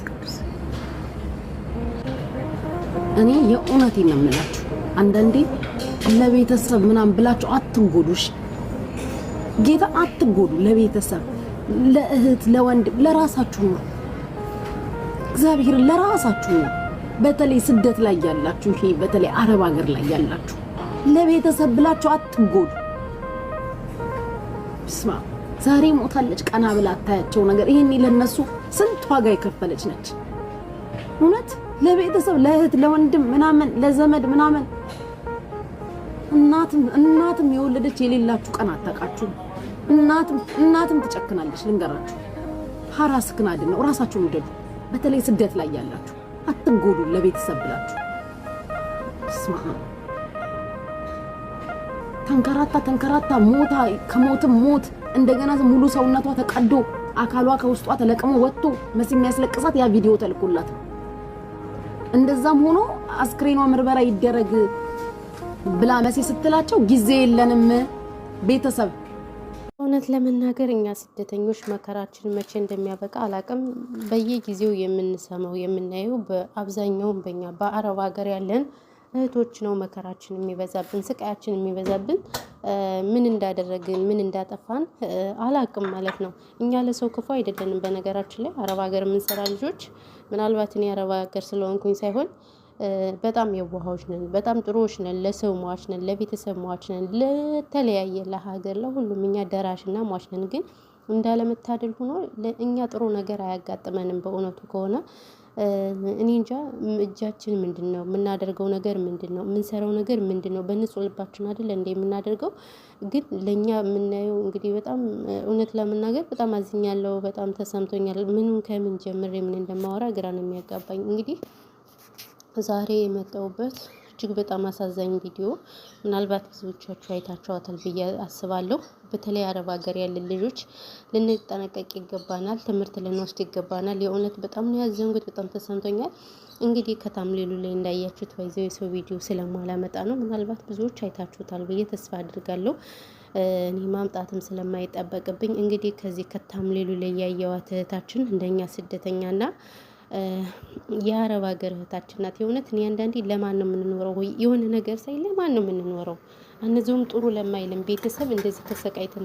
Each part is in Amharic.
ቅዱስ እኔ የእውነቴን ነው የምላችሁ። አንዳንዴ ለቤተሰብ ምናምን ብላችሁ አትጎዱሽ። ጌታ አትጎዱ። ለቤተሰብ ለእህት ለወንድም ለራሳችሁ ነው። እግዚአብሔር ለራሳችሁ ነው። በተለይ ስደት ላይ ያላችሁ፣ ይሄ በተለይ አረብ ሀገር ላይ ያላችሁ ለቤተሰብ ብላችሁ አትጎዱ። ስማ ዛሬ ሞታለች ቀና ብላ አታያቸው ነገር ይሄን ለነሱ ስንት ዋጋ የከፈለች ነች። እውነት ለቤተሰብ ለእህት ለወንድም ምናምን ለዘመድ ምናምን እናትም የወለደች የሌላችሁ ቀን አታውቃችሁ። እናትም ትጨክናለች። ልንገራችሁ ሀራስክን አይደል ራሳችሁን ውደዱ። በተለይ ስደት ላይ ያላችሁ አትጎዱ ለቤተሰብ ብላችሁ። ስማ ተንከራታ ሞታ ከሞትም ሞት እንደገና ሙሉ ሰውነቷ ተቀዶ አካሏ ከውስጧ ተለቅሞ ወጥቶ መሲ የሚያስለቅሳት ያ ቪዲዮ ተልኮላት ነው። እንደዛም ሆኖ አስክሬኗ ምርመራ ይደረግ ብላ መሲ ስትላቸው ጊዜ የለንም ቤተሰብ። እውነት ለመናገር እኛ ስደተኞች መከራችን መቼ እንደሚያበቃ አላቅም። በየጊዜው የምንሰማው የምናየው በአብዛኛው በእኛ በአረብ ሀገር ያለን እህቶች ነው መከራችን የሚበዛብን፣ ስቃያችን የሚበዛብን። ምን እንዳደረግን ምን እንዳጠፋን አላቅም ማለት ነው። እኛ ለሰው ክፉ አይደለንም። በነገራችን ላይ አረብ ሀገር የምንሰራ ልጆች ምናልባት እኔ አረብ ሀገር ስለሆንኩኝ ሳይሆን በጣም የዋሃዎች ነን፣ በጣም ጥሩዎች ነን፣ ለሰው ሟች ነን፣ ለቤተሰብ ሟች ነን፣ ለተለያየ ለሀገር ለሁሉም እኛ ደራሽና ሟች ነን። ግን እንዳለመታደል ሆኖ እኛ ጥሩ ነገር አያጋጥመንም። በእውነቱ ከሆነ እኔ እንጃ እጃችን ምንድነው የምናደርገው ነገር ምንድነው የምንሰራው ነገር ምንድነው? በንጹህ ልባችን አይደል እንደ የምናደርገው። ግን ለኛ የምናየው እንግዲህ በጣም እውነት ለመናገር በጣም አዝኛለሁ፣ በጣም ተሰምቶኛል። ምኑን ከምን ጀምሬ ምን እንደማወራ ግራ ነው የሚያጋባኝ። እንግዲህ ዛሬ የመጣሁበት እጅግ በጣም አሳዛኝ ቪዲዮ ምናልባት ብዙዎቻችሁ አይታችኋታል ብዬ አስባለሁ። በተለይ አረብ ሀገር ያለን ልጆች ልንጠነቀቅ ይገባናል፣ ትምህርት ልንወስድ ይገባናል። የእውነት በጣም ነው ያዘንኩት፣ በጣም ተሰምቶኛል። እንግዲህ ከታምሌሉ ላይ እንዳያችሁት ወይዘው የሰው ቪዲዮ ስለማላመጣ ነው። ምናልባት ብዙዎች አይታችሁታል ብዬ ተስፋ አድርጋለሁ። እኔ ማምጣትም ስለማይጠበቅብኝ እንግዲህ ከዚህ ከታምሌሉ ላይ ያየዋት እህታችን እንደኛ ስደተኛና የአረብ ሀገር እህታችን ናት። የእውነት እኔ አንዳንዴ ለማን ነው የምንኖረው? ወይ የሆነ ነገር ሳይ ለማን ነው የምንኖረው? እነዚህም ጥሩ ለማይልም ቤተሰብ እንደዚህ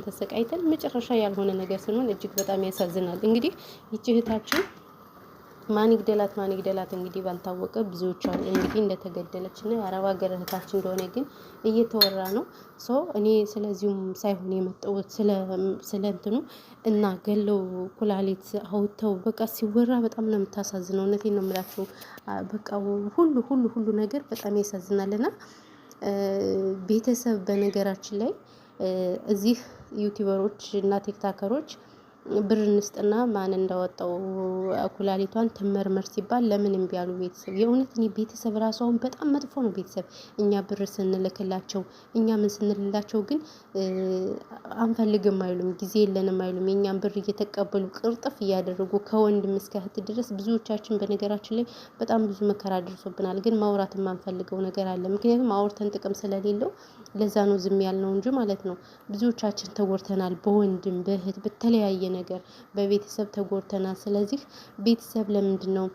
ተሰቃይተን መጨረሻ ያልሆነ ነገር ስንሆን እጅግ በጣም ያሳዝናል። እንግዲህ ይህች እህታችን ማን ይግደላት እንግዲህ ባልታወቀ ብዙዎች እንግዲህ እንደተገደለች እና የአረብ ሀገር እህታችን እንደሆነ ግን እየተወራ ነው። እኔ ስለዚሁም ሳይሆን የመጣሁት ስለ እንትኑ እና ገለው ኩላሊት አውጥተው በቃ ሲወራ በጣም ነው የምታሳዝነው። እውነቴን ነው የምላችሁ። በቃ ሁሉ ነገር በጣም ያሳዝናልና ቤተሰብ በነገራችን ላይ እዚህ ዩቲዩበሮች እና ቲክታከሮች ብር እንስጥና ማን እንዳወጣው ኩላሊቷን ትመርመር ሲባል ለምን እምቢ ያሉ ቤተሰብ። የእውነት እኔ ቤተሰብ ራሱ አሁን በጣም መጥፎ ነው። ቤተሰብ እኛ ብር ስንልክላቸው እኛ ምን ስንልላቸው ግን አንፈልግም አይሉም፣ ጊዜ የለንም አይሉም። የኛን ብር እየተቀበሉ ቅርጥፍ እያደረጉ ከወንድም እስከ እህት ድረስ ብዙዎቻችን በነገራችን ላይ በጣም ብዙ መከራ ደርሶብናል። ግን ማውራት የማንፈልገው ነገር አለ። ምክንያቱም አውርተን ጥቅም ስለሌለው ለዛ ነው ዝም ያልነው እንጂ ማለት ነው። ብዙዎቻችን ተጎድተናል፣ በወንድም በእህት በተለያየ ነገር በቤተሰብ ተጎድተናል። ስለዚህ ቤተሰብ ለምንድን ነው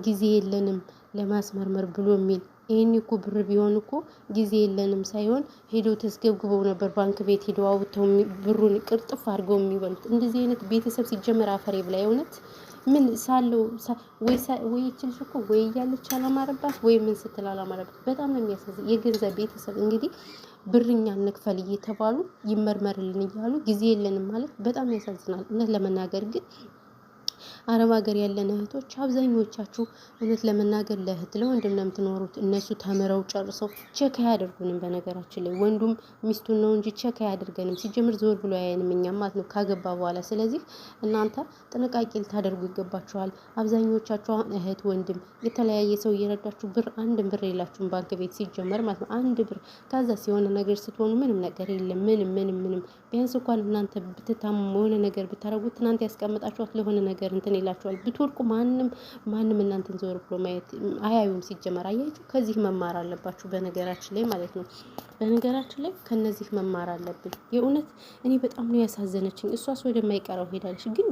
ጊዜ የለንም ለማስመርመር ብሎ የሚል? ይሄን እኮ ብር ቢሆን እኮ ጊዜ የለንም ሳይሆን ሄዶ ተስገብግበው ነበር ባንክ ቤት ሄዶ አውጥተው ብሩን ቅርጥፍ አድርገው የሚበሉት። እንደዚህ አይነት ቤተሰብ ሲጀመር አፈሬ ብላ የእውነት ምን ሳለው ወይ ይችልሽ እኮ ወይ እያለች አላማረባት ወይ ምን ስትል አላማረባት። በጣም ነው የሚያሳዝን። የገንዘብ ቤተሰብ እንግዲህ ብርኛ እንክፈል እየተባሉ ይመርመርልን እያሉ ጊዜ የለንም ማለት በጣም ያሳዝናል። እውነት ለመናገር ግን አረብ ሀገር ያለን እህቶች አብዛኞቻችሁ እውነት ለመናገር ለእህት ለወንድም ነው የምትኖሩት። እነሱ ተምረው ጨርሰው ቼክ አያደርጉንም። በነገራችን ላይ ወንዱም ሚስቱን ነው እንጂ ቼክ አያደርገንም። ሲጀምር ዞር ብሎ አያየንም እኛም ማለት ነው ካገባ በኋላ። ስለዚህ እናንተ ጥንቃቄ ልታደርጉ ይገባችኋል። አብዛኞቻችሁ አሁን እህት ወንድም የተለያየ ሰው እየረዳችሁ አንድም ብር የላችሁም ባንክ ቤት ሲጀመር ማለት ነው። አንድ ብር ከዛ ሲሆን ነገር ስትሆኑ ምንም ነገር የለም። ምንም ቢያንስ እንኳን እናንተ ብትታመሙ የሆነ ነገር ብታረጉት ትናንት ያስቀምጣችኋት ለሆነ ነገር እንትን ይላችኋል። ብትወርቁ ማንም እናንተን ዞር ብሎ ማየት አያዩም። ሲጀመር አያችሁ፣ ከዚህ መማር አለባችሁ በነገራችን ላይ ማለት ነው። በነገራችን ላይ ከነዚህ መማር አለብን። የእውነት እኔ በጣም ነው ያሳዘነችኝ። እሷስ ወደማይቀረው ሄዳለች። ግን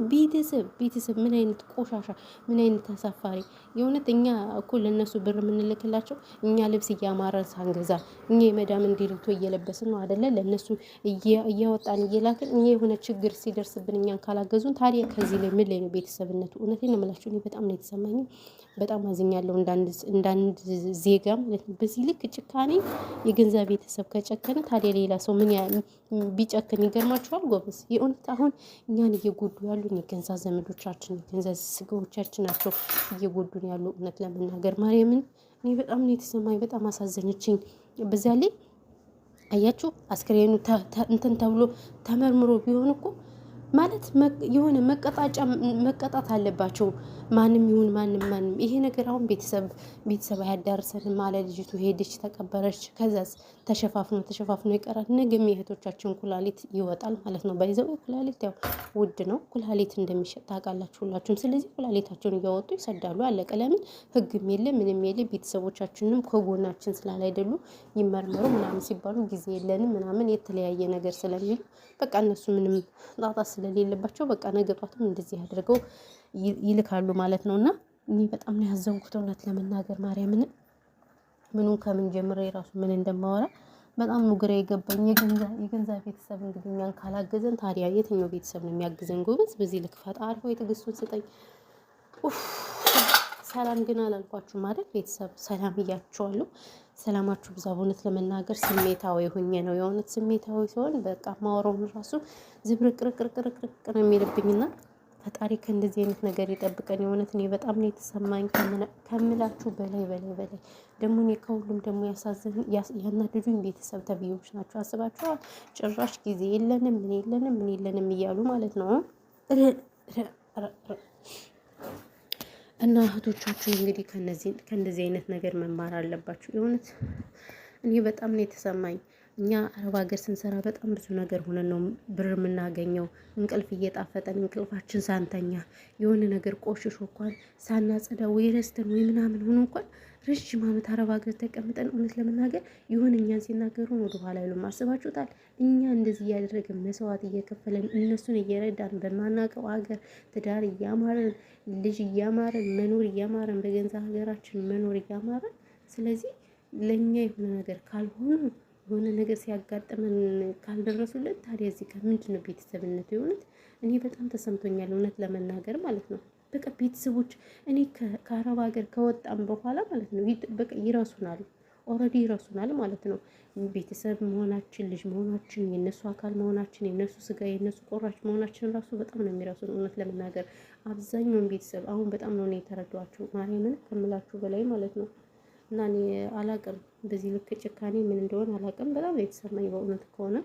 ቤተሰብ ምን አይነት ቆሻሻ፣ ምን አይነት አሳፋሪ። የእውነት እኛ እኮ ለእነሱ ብር የምንልክላቸው እኛ ልብስ እያማረን ሳንገዛ እኛ የመዳም እንዲልቶ እየለበስን ነው አደለ? ለእነሱ እያወጣን እየላክን እኛ የሆነ ችግር ሲደርስብን እኛን ካላገዙን ታዲያ ከዚህ ላይ ምን ላይ ነው ቤተሰብነቱ? እውነቴን ነው የምላቸው። እኔ በጣም ነው የተሰማኝ። በጣም አዝኛለሁ እንዳንድ ዜጋ ማለት ነው። በዚህ ልክ ጭካኔ የገንዘብ ቤተሰብ ከጨከነ ታዲያ ሌላ ሰው ምን ቢጨክን ይገርማችኋል ጎበዝ? የእውነት አሁን እኛን እየጎዱ ያሉ የገንዘብ ዘመዶቻችን የገንዘብ ስጋዎቻችን ናቸው እየጎዱን ያሉ። እውነት ለመናገር ማርያምን እኔ በጣም ነው የተሰማኝ። በጣም አሳዘነችኝ። በዛ ላይ አያችሁ አስክሬኑ እንትን ተብሎ ተመርምሮ ቢሆን እኮ ማለት የሆነ መቀጣት አለባቸው። ማንም ይሁን ማንም ይሄ ነገር አሁን ቤተሰብ አያዳርሰንም አለ ልጅቱ ሄደች ተቀበረች። ከዛስ ተሸፋፍኖ ይቀራል። ነገም የእህቶቻችን ኩላሊት ይወጣል ማለት ነው። ባይዘው ኩላሊት ያው ውድ ነው። ኩላሊት እንደሚሸጥ ታውቃላችሁ ሁላችሁም። ስለዚህ ኩላሊታቸውን እያወጡ ይሰዳሉ። አለቀ። ለምን ህግም የለ ምንም የለ። ቤተሰቦቻችንም ከጎናችን ስላላይደሉ ይመርመሩ ምናምን ሲባሉ ጊዜ የለንም ምናምን የተለያየ ነገር ስለሚሉ በቃ እነሱ ምንም ጣጣ ስለሌለባቸው በቃ ነገ ጧትም እንደዚህ አድርገው ይልካሉ ማለት ነው። እና እኔ በጣም ነው ያዘንኩት እውነት ለመናገር ማርያምን ምኑን ከምን ጀምሬ ራሱ ምን እንደማወራ በጣም ነው ግራ የገባኝ። የገንዛ ቤተሰብ እንግዲህ እኛን ካላገዘን ታዲያ የትኛው ቤተሰብ ነው የሚያግዘን? ጎበዝ በዚህ ልክ ፈጣሪ ሆይ ትዕግስቱን ስጠኝ። ሰላም ግን አላልኳችሁ ማለት ቤተሰብ ሰላም እያችኋለሁ። ሰላማችሁ ብዛ። በእውነት ለመናገር ስሜታዊ ሆኜ ነው የእውነት ስሜታዊ ሲሆን በቃ ማወራውን ራሱ ዝብርቅርቅርቅርቅ ነው የሚልብኝና ፈጣሪ ከእንደዚህ አይነት ነገር ይጠብቀን። የእውነት እኔ በጣም ነው የተሰማኝ ከምላችሁ በላይ ደግሞ እኔ ከሁሉም ደግሞ ያናድዱኝ ቤተሰብ ተብዬዎች ናቸው። አስባችኋል? ጭራሽ ጊዜ የለንም ምን የለንም እያሉ ማለት ነው። እና እህቶቻችሁ እንግዲህ ከእንደዚህ አይነት ነገር መማር አለባችሁ። የእውነት እኔ በጣም ነው የተሰማኝ። እኛ አረብ ሀገር ስንሰራ በጣም ብዙ ነገር ሆነን ነው ብር የምናገኘው። እንቅልፍ እየጣፈጠን እንቅልፋችን ሳንተኛ የሆነ ነገር ቆሽሾ እንኳን ሳናጸዳ ወይ ረስተን ወይ ምናምን ሆኖ እንኳን ረዥም ዓመት አረብ ሀገር ተቀምጠን እውነት ለመናገር የሆነ እኛን ሲናገሩን ወደኋላ ይሉም። አስባችሁታል? እኛ እንደዚህ እያደረግን መስዋዕት እየከፈለን እነሱን እየረዳን በማናውቀው ሀገር ትዳር እያማረን ልጅ እያማረን መኖር እያማረን በገንዘብ ሀገራችን መኖር እያማረን ስለዚህ ለእኛ የሆነ ነገር ካልሆኑ የሆነ ነገር ሲያጋጥመን ካልደረሱልን ታዲያ እዚህ ጋር ምንድን ነው ቤተሰብነት? የሆነት እኔ በጣም ተሰምቶኛል እውነት ለመናገር ማለት ነው። በቃ ቤተሰቦች እኔ ከአረብ ሀገር ከወጣም በኋላ ማለት ነው በቃ ይረሱናል፣ ኦልሬዲ ይረሱናል ማለት ነው። ቤተሰብ መሆናችን ልጅ መሆናችን የነሱ አካል መሆናችን የነሱ ስጋ የነሱ ቆራች መሆናችን ራሱ በጣም ነው የሚረሱን እውነት ለመናገር አብዛኛውን ቤተሰብ አሁን በጣም ነው የተረዷቸው ማርያምን ከምላችሁ በላይ ማለት ነው። እና እኔ አላቅም በዚህ ልክ ጭካኔ ምን እንደሆነ አላቅም። በጣም የተሰማኝ በእውነት ከሆነ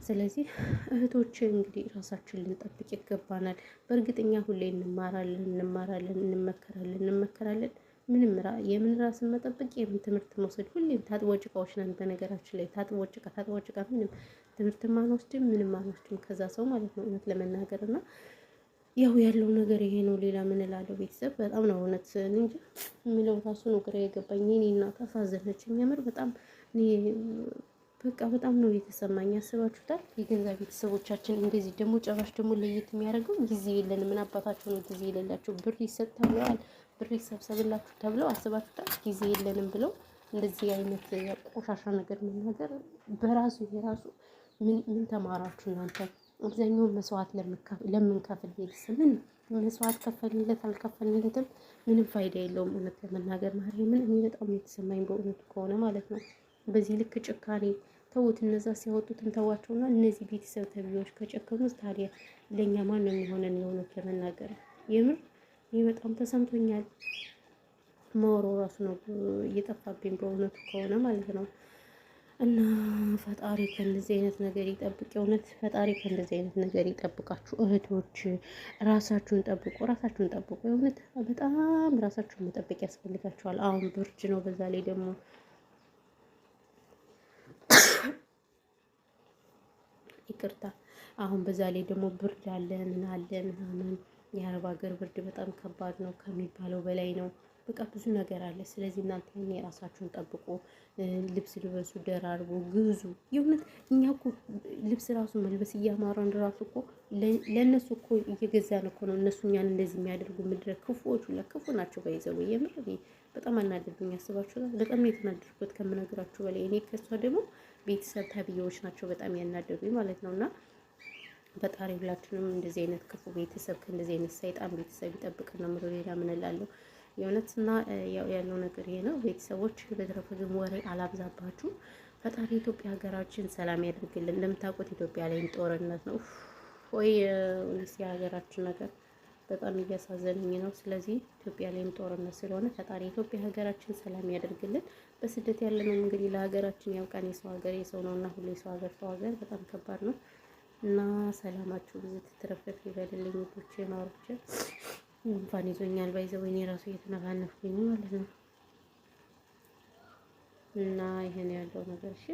ስለዚህ እህቶች እንግዲህ ራሳችን ልንጠብቅ ይገባናል። በእርግጠኛ ሁሌ እንማራለን እንመከራለን። የምን ራስን መጠበቅ የምን ትምህርት መውሰድ ሁሌም ታጥቦ ጭቃዎች ነን። በነገራችን ላይ ታጥቦ ጭቃ ምንም ትምህርትም አንወስድም ምንም አንወስድም ከዛ ሰው ማለት ነው እውነት ለመናገር እና ያው ያለው ነገር ይሄ ነው። ሌላ ምን እላለሁ? ቤተሰብ በጣም ነው እውነት እንጂ የምለው ራሱ ነው ግራ የገባኝ። እኔ እናት አሳዘነችኝ የምር በጣም እኔ በቃ በጣም ነው የተሰማኝ። ያስባችሁታል? የገንዛ ቤተሰቦቻችን እንደዚህ ደግሞ ጭራሽ ደግሞ ለየት የሚያደርገው ጊዜ የለን። ምን አባታቸው ነው ጊዜ የሌላቸው? ብር ይሰጥ ተብለዋል፣ ብር ይሰብሰብላችሁ ተብለው አስባችሁታል? ጊዜ የለንም ብለው እንደዚህ አይነት ቆሻሻ ነገር መናገር በራሱ የራሱ ምን ተማራችሁ እናንተ? አብዛኛውን መስዋዕት ለምንከፍል ቤተሰብ ምን መስዋዕት ከፈልንለት አልከፈልንለትም ምንም ፋይዳ የለውም። እውነት ለመናገር ማርያምን እኔ በጣም የተሰማኝ በእውነቱ ከሆነ ማለት ነው። በዚህ ልክ ጭካኔ ተውት። እነዛ ሲያወጡትን ተዋቸውና እነዚህ ቤተሰብ ተብዬዎች ከጨከኑት ታዲያ ለእኛ ማን ነው የሚሆነን? የእውነት ለመናገር የምር እኔ በጣም ተሰምቶኛል። ማወሮ ራሱ ነው እየጠፋብኝ በእውነቱ ከሆነ ማለት ነው። እና ፈጣሪ ከእንደዚህ አይነት ነገር ይጠብቅ። የእውነት ፈጣሪ ከእንደዚህ አይነት ነገር ይጠብቃችሁ። እህቶች ራሳችሁን ጠብቁ። የእውነት በጣም ራሳችሁን መጠበቅ ያስፈልጋችኋል። አሁን ብርድ ነው፣ በዛ ላይ ደግሞ ይቅርታ፣ አሁን በዛ ላይ ደግሞ ብርድ አለ ምን አለ ምናምን። የአረብ ሀገር ብርድ በጣም ከባድ ነው ከሚባለው በላይ ነው። በቃ ብዙ ነገር አለ። ስለዚህ እናንተ የራሳችሁን ጠብቁ፣ ልብስ ልበሱ፣ ደራርቡ፣ ግዙ። የእውነት እኛ እኮ ልብስ ራሱ መልበስ እያማረን ራሱ እኮ ለእነሱ እኮ እየገዛን እኮ ነው። እነሱ እኛን እንደዚህ የሚያደርጉ ምድረ ክፉዎቹ ለክፉ ናቸው። ባይዘው የምር በጣም አናደዱኝ። ያስባችሁታል። በጣም የተናደድኩት ከምነግራችሁ በላይ እኔ ከሷ ደግሞ ቤተሰብ ተብዬዎች ናቸው በጣም ያናደዱኝ ማለት ነው። እና ፈጣሪ ሁላችንም እንደዚህ አይነት ክፉ ቤተሰብ ከእንደዚህ አይነት ሰይጣን ቤተሰብ ይጠብቅን ነው የምለው። ሌላ ምን እላለሁ? የእውነትና ያለው ነገር ይሄ ነው ቤተሰቦች። በተረፈ ግን ወሬ አላብዛባችሁ። ፈጣሪ ኢትዮጵያ ሀገራችን ሰላም ያደርግልን። እንደምታውቁት ኢትዮጵያ ላይም ጦርነት ነው ወይ እውነት የሀገራችን ነገር በጣም እያሳዘነኝ ነው። ስለዚህ ኢትዮጵያ ላይም ጦርነት ስለሆነ ፈጣሪ ኢትዮጵያ ሀገራችን ሰላም ያደርግልን። በስደት ያለነው እንግዲህ ለሀገራችን ያውቃን። የሰው ሀገር የሰው ነውና ሁሉ የሰው ሀገር ሰው ሀገር በጣም ከባድ ነው እና ሰላማችሁ ብዙ ትትረፍረፍ ይበልልኝ። ውዶቼ ማሮቼ እንኳን ይዞኛል ባይዘው እኔ ራሱ እየተነፋነፍኩኝ ማለት ነው። እና ይሄን ያለው ነገር እሺ